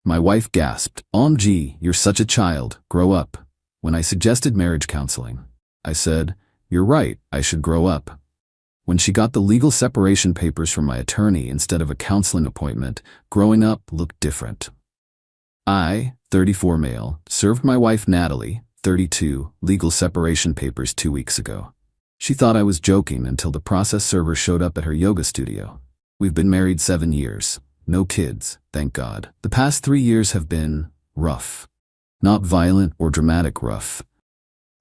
My wife gasped, "OMG, you're such a child, grow up." When I suggested marriage counseling, I said, "You're right, I should grow up." When she got the legal separation papers from my attorney instead of a counseling appointment, growing up looked different. I, 34 male, served my wife Natalie, 32, legal separation papers 2 weeks ago. She thought I was joking until the process server showed up at her yoga studio. We've been married 7 years. No kids, thank God. The past 3 years have been rough. Not violent or dramatic rough.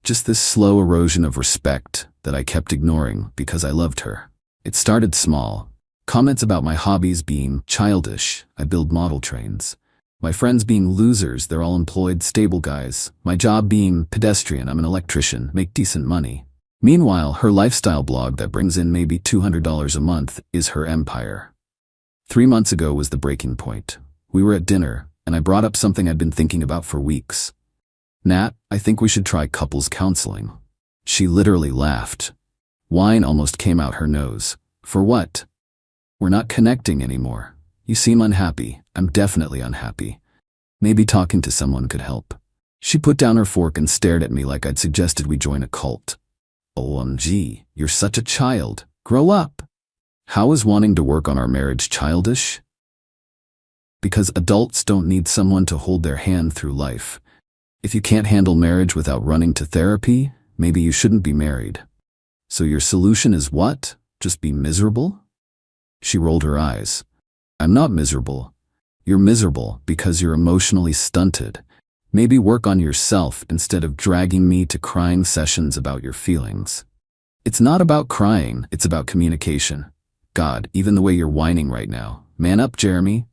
Just this slow erosion of respect that I kept ignoring because I loved her. It started small. Comments about my hobbies being childish. I build model trains. My friends being losers, they're all employed, stable guys. My job being pedestrian, I'm an electrician, make decent money. Meanwhile, her lifestyle blog that brings in maybe $200 a month is her empire. 3 months ago was the breaking point. We were at dinner, and I brought up something I'd been thinking about for weeks. "Nat, I think we should try couples counseling." She literally laughed. Wine almost came out her nose. "For what?" "We're not connecting anymore. You seem unhappy. I'm definitely unhappy. Maybe talking to someone could help." She put down her fork and stared at me like I'd suggested we join a cult. "OMG, you're such a child. Grow up." How is wanting to work on our marriage childish? Because adults don't need someone to hold their hand through life. If you can't handle marriage without running to therapy, maybe you shouldn't be married. So your solution is what? Just be miserable? She rolled her eyes. "I'm not miserable. You're miserable because you're emotionally stunted. Maybe work on yourself instead of dragging me to crying sessions about your feelings." It's not about crying, it's about communication. God, even the way you're whining right now. Man up, Jeremy.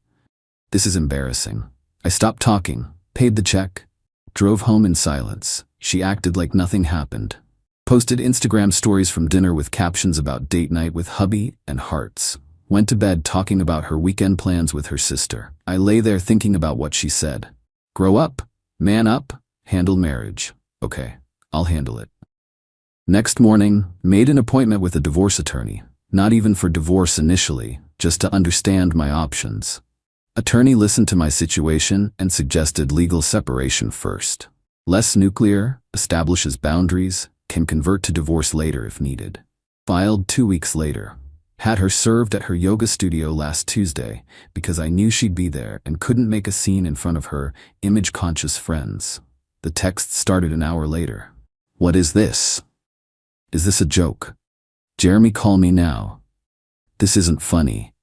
This is embarrassing. I stopped talking, paid the check, drove home in silence. She acted like nothing happened. Posted Instagram stories from dinner with captions about date night with hubby and hearts. Went to bed talking about her weekend plans with her sister. I lay there thinking about what she said. Grow up, man up, handle marriage. Okay, I'll handle it. Next morning, made an appointment with a divorce attorney. Not even for divorce initially, just to understand my options. Attorney listened to my situation and suggested legal separation first. Less nuclear, establishes boundaries, can convert to divorce later if needed. Filed 2 weeks later. Had her served at her yoga studio last Tuesday because I knew she'd be there and couldn't make a scene in front of her image-conscious friends. The text started an hour later. "What is this? Is this a joke? Jeremy, call me now. This isn't funny.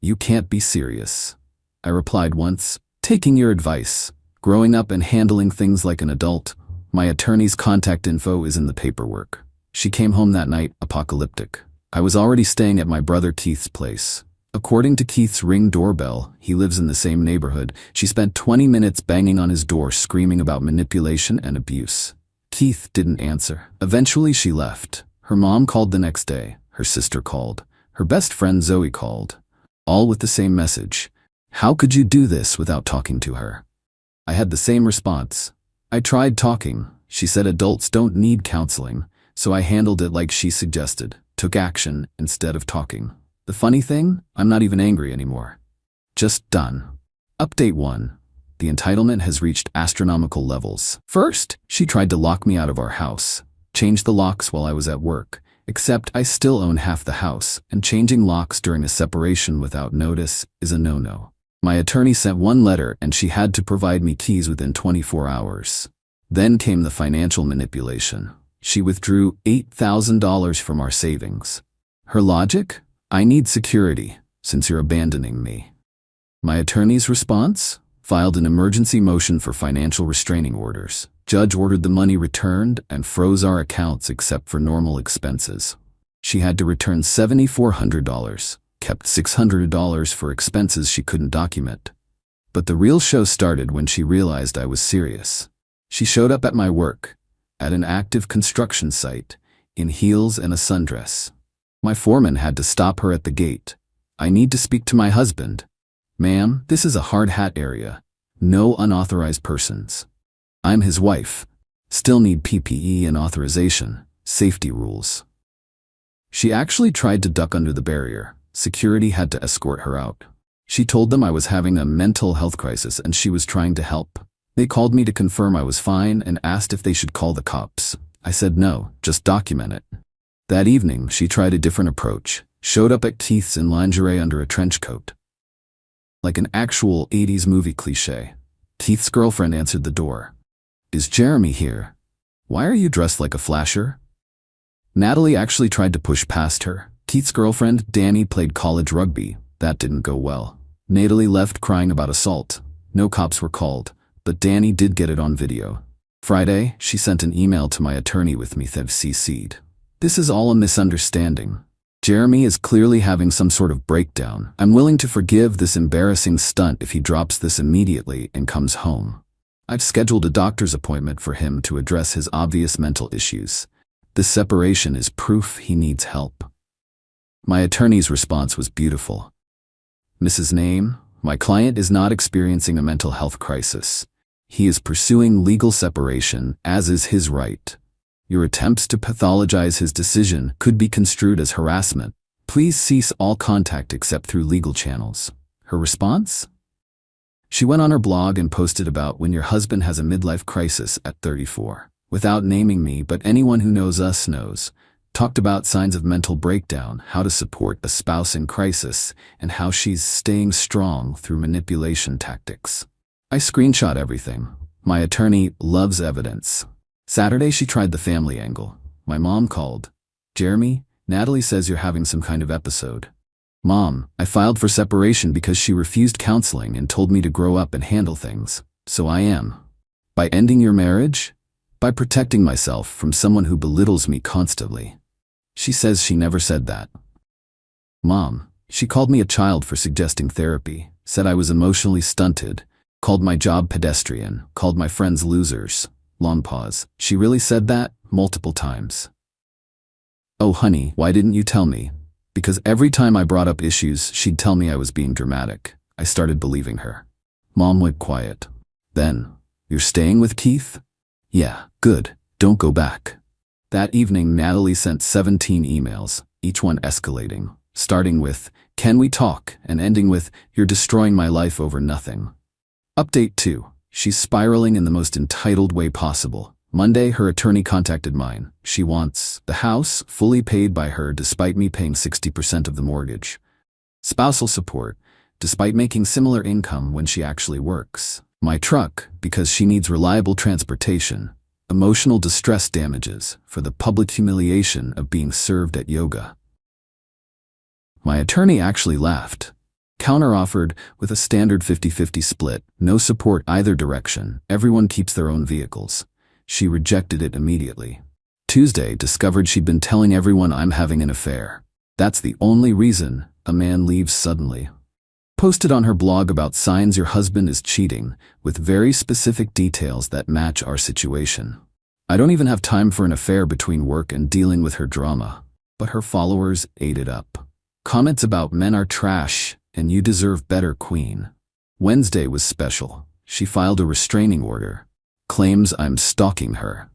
You can't be serious." I replied once, "Taking your advice, growing up and handling things like an adult. My attorney's contact info is in the paperwork." She came home that night, apocalyptic. I was already staying at my brother Keith's place. According to Keith's Ring doorbell, he lives in the same neighborhood. She spent 20 minutes banging on his door screaming about manipulation and abuse. Keith didn't answer. Eventually she left. Her mom called the next day. Her sister called. Her best friend Zoe called. All with the same message. "How could you do this without talking to her?" I had the same response. I tried talking. She said adults don't need counseling, so I handled it like she suggested. Took action instead of talking. The funny thing, I'm not even angry anymore. Just done. Update 1. The entitlement has reached astronomical levels. First, she tried to lock me out of our house. Changed the locks while I was at work, except I still own half the house, and changing locks during a separation without notice is a no-no. My attorney sent one letter and she had to provide me keys within 24 hours. Then came the financial manipulation. She withdrew $8,000 from our savings. Her logic? I need security, since you're abandoning me. My attorney's response? Filed an emergency motion for financial restraining orders. Judge ordered the money returned and froze our accounts except for normal expenses. She had to return $7,400, kept $600 for expenses she couldn't document. But the real show started when she realized I was serious. She showed up at my work, at an active construction site, in heels and a sundress. My foreman had to stop her at the gate. "I need to speak to my husband." "Ma'am, this is a hard hat area. No unauthorized persons." "I'm his wife. Still need PPE and authorization. Safety rules." She actually tried to duck under the barrier. Security had to escort her out. She told them I was having a mental health crisis and she was trying to help. They called me to confirm I was fine and asked if they should call the cops. I said no, just document it. That evening, she tried a different approach. Showed up at Keith's in lingerie under a trench coat. Like an actual 80s movie cliché. Keith's girlfriend answered the door. Is Jeremy here? Why are you dressed like a flasher? Natalie actually tried to push past her. Keith's girlfriend, Danny, played college rugby. That didn't go well. Natalie left crying about assault. No cops were called, but Danny did get it on video. Friday, she sent an email to my attorney with me CC'd. This is all a misunderstanding. Jeremy is clearly having some sort of breakdown. I'm willing to forgive this embarrassing stunt if he drops this immediately and comes home. I've scheduled a doctor's appointment for him to address his obvious mental issues. This separation is proof he needs help. My attorney's response was beautiful. Mrs. Name, my client is not experiencing a mental health crisis. He is pursuing legal separation, as is his right. Your attempts to pathologize his decision could be construed as harassment. Please cease all contact except through legal channels. Her response? She went on her blog and posted about when your husband has a midlife crisis at 34. Without naming me, but anyone who knows us knows. Talked about signs of mental breakdown, how to support a spouse in crisis, and how she's staying strong through manipulation tactics. I screenshot everything. My attorney loves evidence. Saturday, she tried the family angle. My mom called. Jeremy, Natalie says you're having some kind of episode. Mom, I filed for separation because she refused counseling and told me to grow up and handle things. So I am. By ending your marriage? By protecting myself from someone who belittles me constantly. She says she never said that. Mom, she called me a child for suggesting therapy, said I was emotionally stunted, called my job pedestrian, called my friends losers. Long pause. She really said that? Multiple times. Oh honey, why didn't you tell me? Because every time I brought up issues, she'd tell me I was being dramatic. I started believing her. Mom went quiet. Then, you're staying with Keith? Yeah, good. Don't go back. That evening, Natalie sent 17 emails, each one escalating, starting with, can we talk, and ending with, you're destroying my life over nothing. Update 2. She's spiraling in the most entitled way possible. Monday, her attorney contacted mine. She wants the house fully paid by her despite me paying 60% of the mortgage. Spousal support, despite making similar income when she actually works. My truck, because she needs reliable transportation. Emotional distress damages for the public humiliation of being served at yoga. My attorney actually laughed. Counteroffered with a standard 50-50 split, no support either direction, everyone keeps their own vehicles. She rejected it immediately. Tuesday, discovered she'd been telling everyone I'm having an affair. That's the only reason a man leaves suddenly. Posted on her blog about signs your husband is cheating, with very specific details that match our situation. I don't even have time for an affair between work and dealing with her drama, but her followers ate it up. Comments about men are trash, and you deserve better, queen. Wednesday was special. She filed a restraining order. Claims I'm stalking her.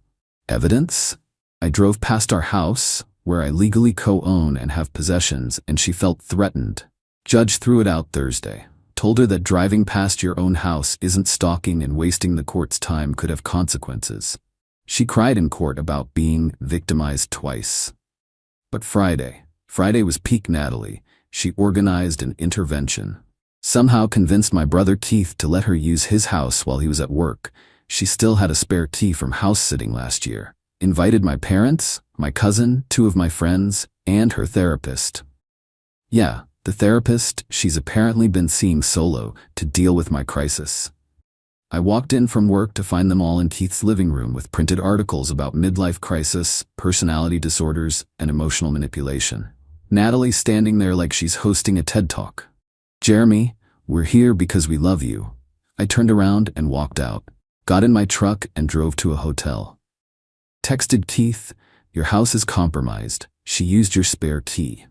Evidence? I drove past our house, where I legally co-own and have possessions, and she felt threatened. Judge threw it out Thursday. Told her that driving past your own house isn't stalking and wasting the court's time could have consequences. She cried in court about being victimized twice. But Friday was peak Natalie. She organized an intervention. Somehow convinced my brother Keith to let her use his house while he was at work. She still had a spare key from house sitting last year. Invited my parents, my cousin, 2 of my friends, and her therapist. Yeah, the therapist she's apparently been seeing solo to deal with my crisis. I walked in from work to find them all in Keith's living room with printed articles about midlife crisis, personality disorders, and emotional manipulation. Natalie standing there like she's hosting a TED Talk. Jeremy, we're here because we love you. I turned around and walked out, got in my truck and drove to a hotel. Texted Keith, your house is compromised. She used your spare key.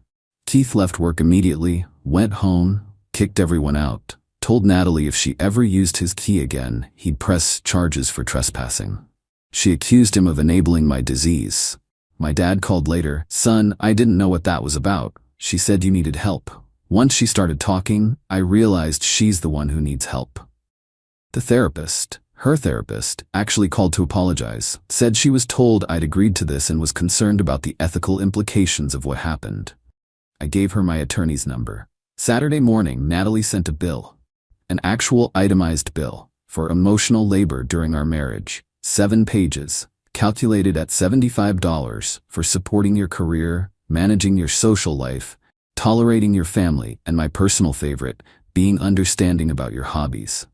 Keith left work immediately, went home, kicked everyone out, told Natalie if she ever used his key again, he'd press charges for trespassing. She accused him of enabling my disease. My dad called later, son, I didn't know what that was about. She said you needed help. Once she started talking, I realized she's the one who needs help. Her therapist, actually called to apologize, said she was told I'd agreed to this and was concerned about the ethical implications of what happened. I gave her my attorney's number. Saturday morning, Natalie sent a bill. An actual itemized bill for emotional labor during our marriage. 7 pages, calculated at $75 for supporting your career, managing your social life, tolerating your family, and my personal favorite, being understanding about your hobbies.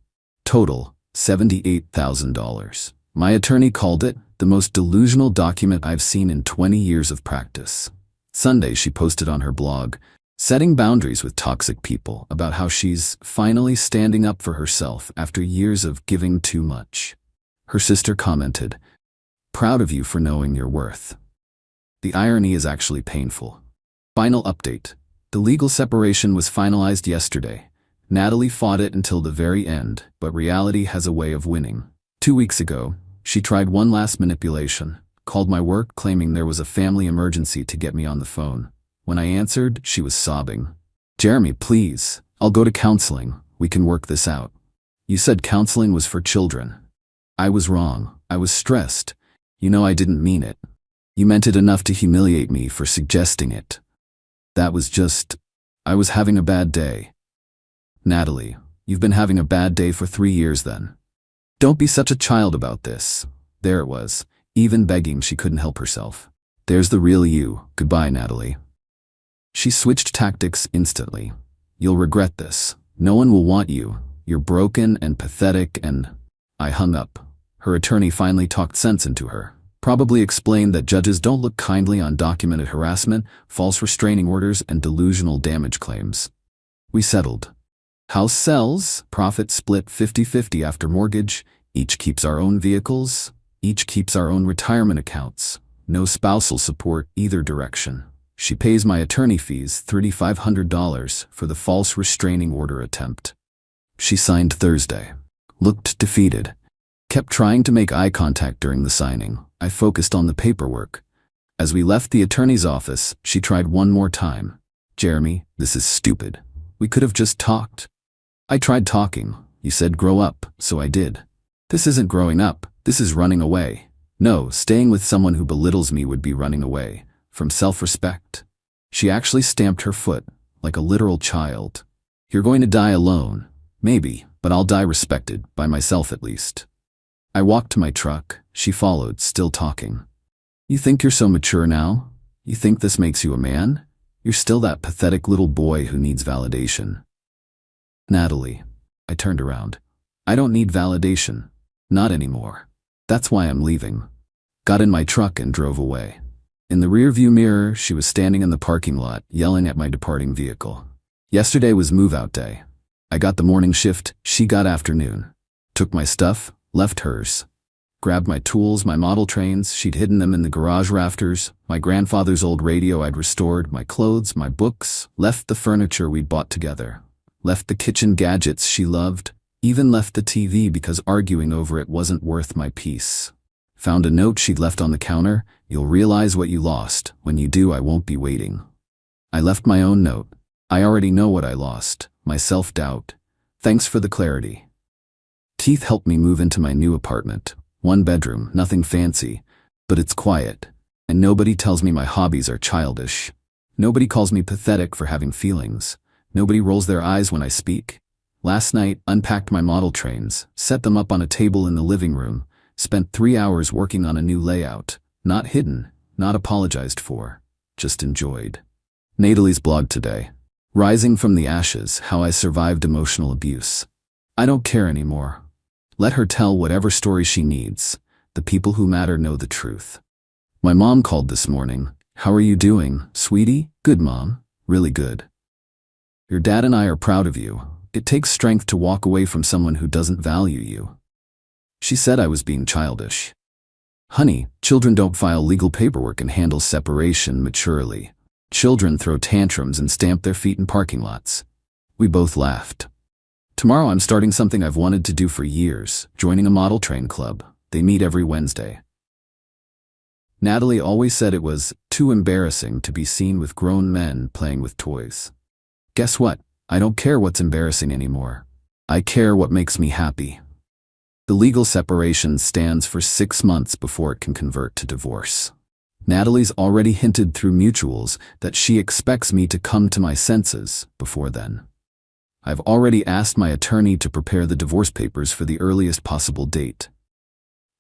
Total, $78,000. My attorney called it the most delusional document I've seen in 20 years of practice. Sunday, she posted on her blog, setting boundaries with toxic people, about how she's finally standing up for herself after years of giving too much. Her sister commented, "Proud of you for knowing your worth." The irony is actually painful. Final update. The legal separation was finalized yesterday. Natalie fought it until the very end, but reality has a way of winning. 2 weeks ago, she tried one last manipulation, called my work claiming there was a family emergency to get me on the phone. When I answered, she was sobbing. "Jeremy, please, I'll go to counseling. We can work this out. You said counseling was for children." I was wrong. I was stressed. You know I didn't mean it. You meant it enough to humiliate me for suggesting it. That was just, I was having a bad day. Natalie, you've been having a bad day for 3 years then. Don't be such a child about this. There it was, even begging she couldn't help herself. There's the real you. Goodbye, Natalie. She switched tactics instantly. You'll regret this. No one will want you. You're broken and pathetic and... I hung up. Her attorney finally talked sense into her. Probably explained that judges don't look kindly on documented harassment, false restraining orders, and delusional damage claims. We settled. House sells, profit split 50-50 after mortgage, each keeps our own vehicles, each keeps our own retirement accounts, no spousal support either direction. She pays my attorney fees $3,500 for the false restraining order attempt. She signed Thursday. Looked defeated. Kept trying to make eye contact during the signing. I focused on the paperwork. As we left the attorney's office, she tried one more time. "Jeremy, this is stupid. We could have just talked." I tried talking. You said grow up, so I did. This isn't growing up, this is running away. No, staying with someone who belittles me would be running away. From self-respect. She actually stamped her foot, like a literal child. "You're going to die alone. Maybe, but I'll die respected, by myself at least." I walked to my truck. She followed, still talking. "You think you're so mature now? You think this makes you a man? You're still that pathetic little boy who needs validation." Natalie. I turned around. "I don't need validation. Not anymore. That's why I'm leaving." Got in my truck and drove away. In the rearview mirror, she was standing in the parking lot, yelling at my departing vehicle. Yesterday was move-out day. I got the morning shift, she got afternoon. Took my stuff, left hers. Grabbed my tools, my model trains, she'd hidden them in the garage rafters, my grandfather's old radio I'd restored, my clothes, my books, left the furniture we'd bought together. Left the kitchen gadgets she loved, even left the TV because arguing over it wasn't worth my peace. Found a note she'd left on the counter, "You'll realize what you lost. When you do, I won't be waiting." I left my own note. I already know what I lost, my self-doubt. Thanks for the clarity. Teeth helped me move into my new apartment. 1 bedroom, nothing fancy, but it's quiet. And nobody tells me my hobbies are childish. Nobody calls me pathetic for having feelings. Nobody rolls their eyes when I speak. Last night, unpacked my model trains, set them up on a table in the living room, spent 3 hours working on a new layout. Not hidden, not apologized for, just enjoyed. Natalie's blog today. Rising from the ashes, how I survived emotional abuse. I don't care anymore. Let her tell whatever story she needs. The people who matter know the truth. My mom called this morning. "How are you doing, sweetie?" "Good, Mom. Really good." "Your dad and I are proud of you. It takes strength to walk away from someone who doesn't value you." She said I was being childish. "Honey, children don't file legal paperwork and handle separation maturely. Children throw tantrums and stamp their feet in parking lots." We both laughed. Tomorrow I'm starting something I've wanted to do for years, joining a model train club. They meet every Wednesday. Natalie always said it was too embarrassing to be seen with grown men playing with toys. Guess what? I don't care what's embarrassing anymore. I care what makes me happy. The legal separation stands for 6 months before it can convert to divorce. Natalie's already hinted through mutuals that she expects me to come to my senses before then. I've already asked my attorney to prepare the divorce papers for the earliest possible date.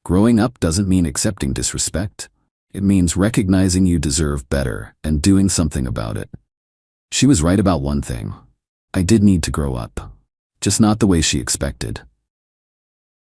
Growing up doesn't mean accepting disrespect. It means recognizing you deserve better and doing something about it. She was right about one thing. I did need to grow up. Just not the way she expected.